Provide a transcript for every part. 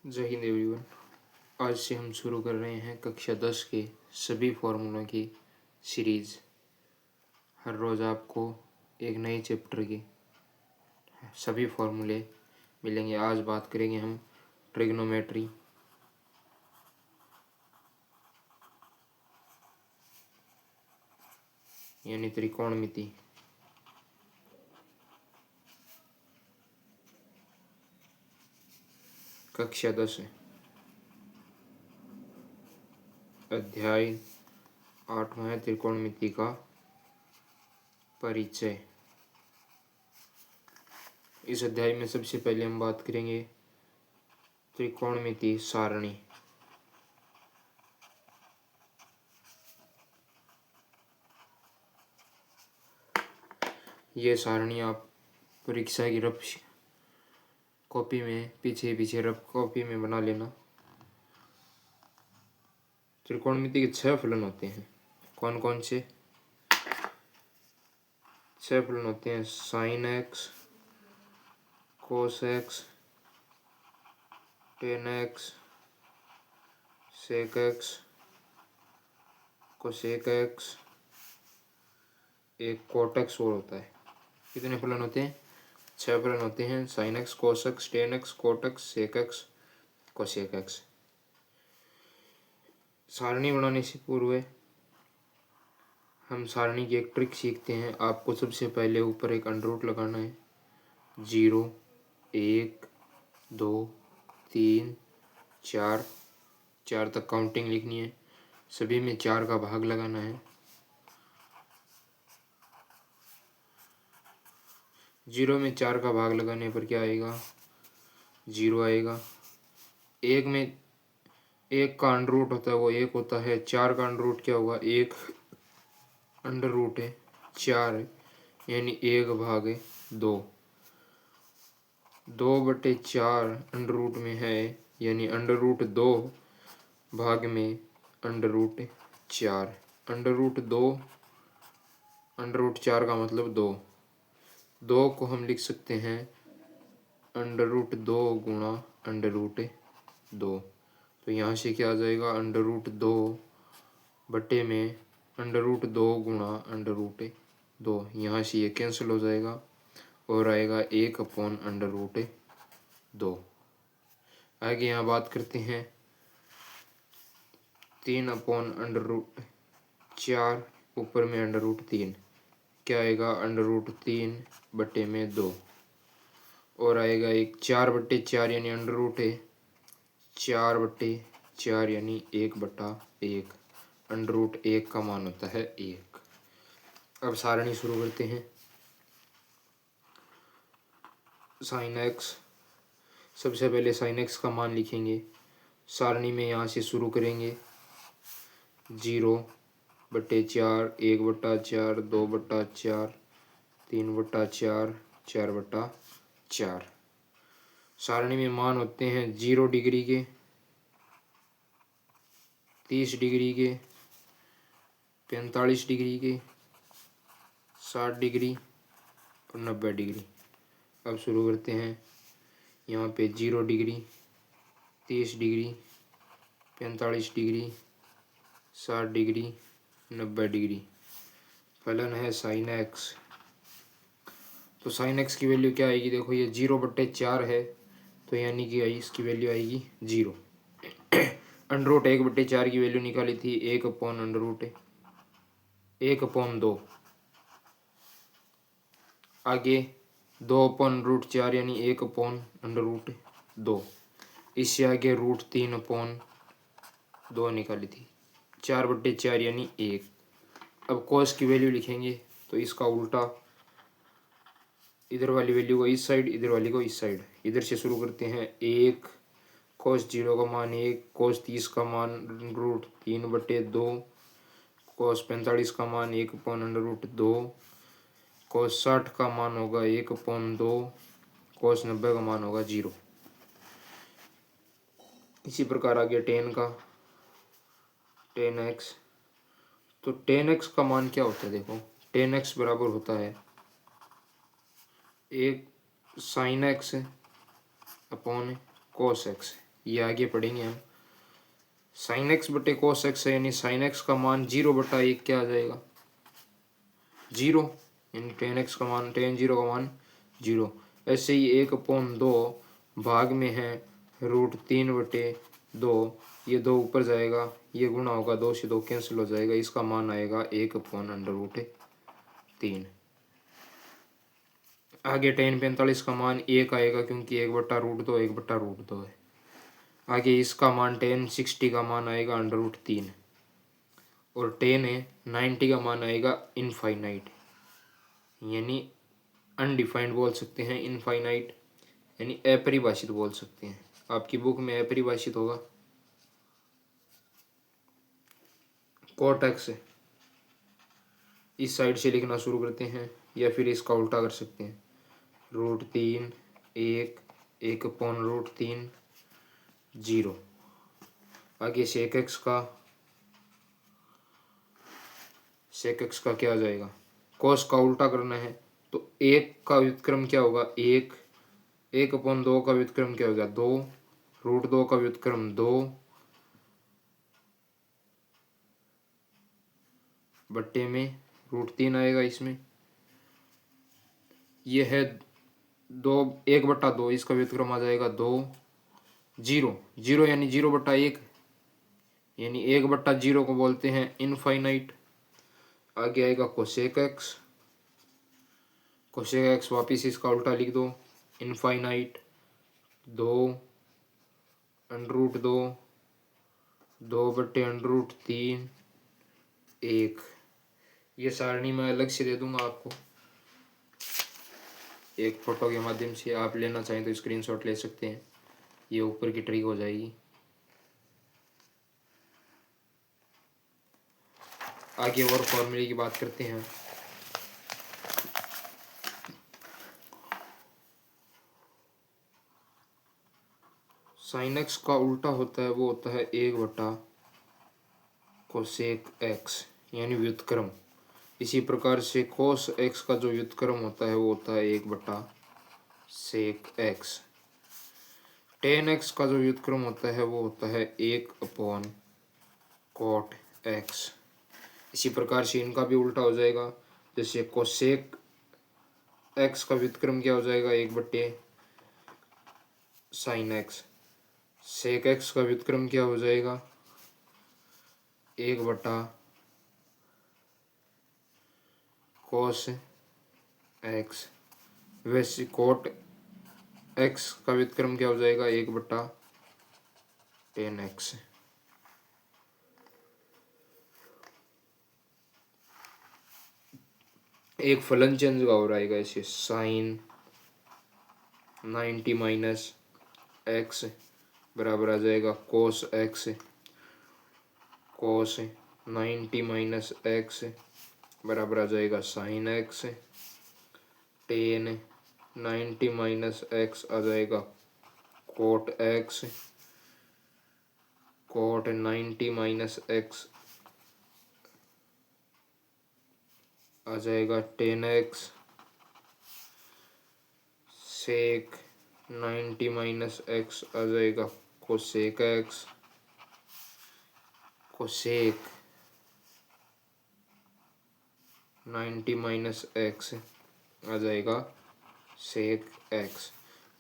जय हिंद एवरीवन। आज से हम शुरू कर रहे हैं कक्षा 10 के सभी फार्मूलों की सीरीज़। हर रोज़ आपको एक नए चैप्टर के सभी फार्मूले मिलेंगे। आज बात करेंगे हम ट्रिग्नोमेट्री, यानी त्रिकोणमिति। कक्षा 10 अध्याय 8वां है त्रिकोणमिति का परिचय। इस अध्याय में सबसे पहले हम बात करेंगे त्रिकोणमिति सारणी। ये सारणी आप परीक्षा की रफ कॉपी में पीछे रफ कॉपी में बना लेना। त्रिकोणमिति के 6 फलन होते हैं। कौन कौन से 6 फलन होते हैं? Sine x, cos x, tan x, sec x, cosec x, एक कोट एक्स और होता है। कितने फलन होते हैं? 6 फलन होते हैं। Sine x, cos x, tan x, cot x, sec x, cosec x. सारणी बनाने से पूर्व हम सारणी की एक ट्रिक सीखते हैं। आपको सबसे पहले ऊपर एक अंडर रूट लगाना है। 0, 1, 2, 3, 4 तक काउंटिंग लिखनी है। सभी में 4 का भाग लगाना है। 0 में 4 का भाग लगाने पर क्या आएगा? 0 आएगा। 1 में 1 का अंडर रूट होता है, वो 1 होता है। 4 का अंडर रूट क्या होगा? 1 अंडर रूट है 4 है, यानी 1/2। 2/4 अंडर रूट में है, यानी अंडर रूट 2 भाग में under root 4। Under root 2 under root 4 का मतलब 2। 2 को हम लिख सकते हैं अंडर रूट 2 गुणा अंडर रूट 2। तो यहाँ से क्या आ जाएगा? अंडर रूट 2 बटे में अंडर रूट 2 गुणा अंडर रूट 2। यहाँ से ये कैंसिल हो जाएगा और आएगा 1 अंडर रूट 2। आगे यहाँ बात करते हैं 3 अंडर रूट 4, ऊपर में अंडर रूट 3। क्या आएगा? अंडर रूट 3 बटे में 2 और आएगा एक 4/4, यानी अंडर रूट 4/4 यानी 1/1। अंडर रूट 1 का मान होता है 1। अब सारणी शुरू करते हैं। साइन एक्स, सबसे पहले साइन एक्स का मान लिखेंगे। सारणी में यहाँ से शुरू करेंगे। 0/4, 1/4, 2/4, 3/4, 4/4। सारणी में मान होते हैं 0 डिग्री के, 30 डिग्री के, 45 डिग्री के, 60 डिग्री और 90 डिग्री। अब शुरू करते हैं। यहाँ पे 0 degree, 30 degree, 45 degree, 60 degree, 90 degree. फलन है साइन एक्स। तो साइन एक्स की वैल्यू क्या आएगी? देखो, ये 0/4 है, तो यानी कि इसकी वैल्यू आएगी 0। अंडर रूट 1/4 की वैल्यू निकाली थी 1/2। आगे 2/√4 यानी 1/√2। इससे आगे √3/2 निकाली थी। 4/4 यानी 1। अब कोस की वैल्यू लिखेंगे तो इसका उल्टा, इधर वाली वैल्यू को इस साइड, इधर वाली को इस साइड। इधर से शुरू करते हैं। 1 कोस 0 का मान 1, कोस 30 का मान √3/2, कोस 45 का मान 1/√2, कोस 60 का मान होगा 1/2, कोस 90 का मान होगा 0। इसी प्रकार आगे टेन एक्स। तो टेन एक्स का मान क्या होता है? देखो, टेन एक्स बराबर होता है 1 sine x upon cos x. ये आगे पढ़ेंगे हम। साइन एक्स बटे कोस एक्स है, यानी साइन एक्स का मान 0/1 क्या आ जाएगा, 0, यानी टेन एक्स का मान, टेन 0 का मान 0। ऐसे ही 1/2 भाग में है √3/2, ये 2 ऊपर जाएगा, ये गुणा होगा, 2 से 2 कैंसिल हो जाएगा, इसका मान आएगा 1/√3। आगे टेन 45 का मान 1 आएगा, क्योंकि 1/√2 1/√2 है। आगे इसका मान टेन 60 का मान आएगा √3, और टेन 90 का मान आएगा इनफाइनाइट, यानी अनडिफाइंड बोल सकते हैं, इनफाइनाइट यानी अपरिभाषित बोल सकते हैं। आपकी बुक में अपरिभाषित होगा। कोट एक्स इस साइड से लिखना शुरू करते हैं, या फिर इसका उल्टा कर सकते हैं, √3 1/√3 0। आगे सेक एक्स का क्या आ जाएगा, कोस का उल्टा करना है, तो 1 का व्युत्क्रम क्या होगा, 1/2 का व्युत्क्रम क्या होगा, 2, √2 का व्युत्क्रम 2 बट्टे में √3 आएगा। इसमें ये है 2, 1/2, इसका व्युत्क्रम आ जाएगा 2, 0 यानी 0/1, यानी 1/0 को बोलते हैं इनफाइनाइट। आगे आएगा कोसेक एक्स, वापिस इसका उल्टा लिख दो, इनफाइनाइट 2 √2 2/√3 1। ये सारणी मैं अलग से दे दूंगा आपको एक फोटो के माध्यम से, आप लेना चाहें तो स्क्रीनशॉट ले सकते हैं, ये ऊपर की ट्रिक हो जाएगी। आगे और फॉर्मूले की बात करते हैं। साइन एक्स का उल्टा होता है, वो होता है 1/कोसेक एक्स, यानी व्युत्क्रम। इसी प्रकार से कोस एक्स का जो व्युत्क्रम होता है वो होता है 1/सेक एक्स। टेन एक्स का जो व्युत्क्रम होता है वो होता है 1/कोट एक्स। इसी प्रकार से इनका भी उल्टा हो जाएगा, जैसे कोसेक एक्स का व्युत्क्रम क्या हो जाएगा, 1/साइन एक्स। सेक एक्स का व्युत्क्रम क्या हो जाएगा, 1/कोस एक्स। वैसे कोट एक्स का व्युत्क्रम क्या हो जाएगा, 1/टेन एक्स। एक फलन चेंज का हो रहेगा, ऐसे साइन 90 - एक्स बराबर आ जाएगा कोस एक्स। कोस 90 - एक्स बराबर आ जाएगा साइन एक्स। टेन 90 - एक्स आ जाएगा कोट एक्स। कोट 90 - एक्स आ जाएगा टेन एक्स। सेक 90 - एक्स आ जाएगा कोसेक एक्स। कोसेक 90 - एक्स आ जाएगा सेक एक्स।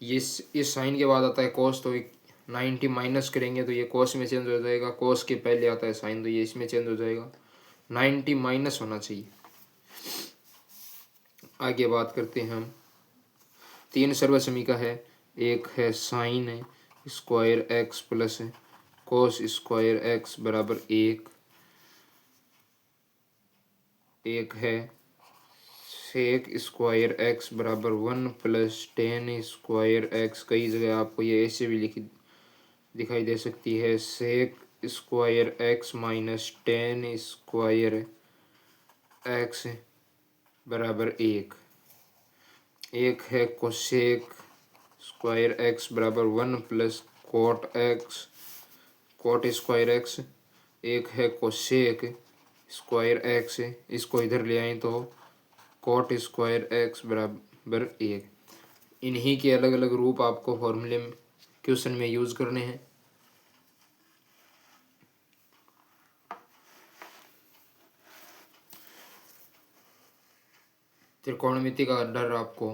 ये इस साइन के बाद आता है कोस, तो 90 माइनस करेंगे तो ये कोस में चेंज हो जाएगा। कोस के पहले आता है साइन, तो ये इसमें चेंज हो जाएगा। 90 माइनस होना चाहिए। आगे बात करते हैं हम, 3 सर्वसमीका है। एक है sine square x plus cos square x बराबर 1। एक है सेक स्क्वायर एक्स बराबर 1 प्लस टेन स्क्वायर एक्स। कई जगह आपको ये ऐसे भी दिखाई दे सकती है, sec square x minus tan square x बराबर 1। एक है कोसेक स्क्वायर एक्स बराबर 1 प्लस कोट स्क्वायर एक्स। एक है कोसेक स्क्वायर एक्स, इसको इधर ले आए तो कोट स्क्वायर एक्स बराबर 1। इन्हीं के अलग अलग रूप आपको फॉर्मूले में क्वेश्चन में यूज़ करने हैं। त्रिकोणमिति का डर आपको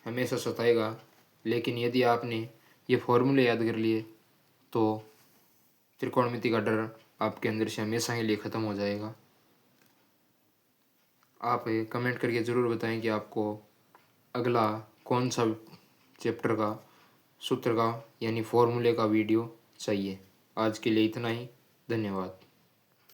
हमेशा सताएगा, लेकिन यदि आपने ये फॉर्मूले याद कर लिए तो त्रिकोणमिति का डर आपके अंदर से हमेशा ही लिए ख़त्म हो जाएगा। आप कमेंट करके ज़रूर बताएं कि आपको अगला कौन सा चैप्टर का सूत्र का यानी फॉर्मूले का वीडियो चाहिए। आज के लिए इतना ही। धन्यवाद।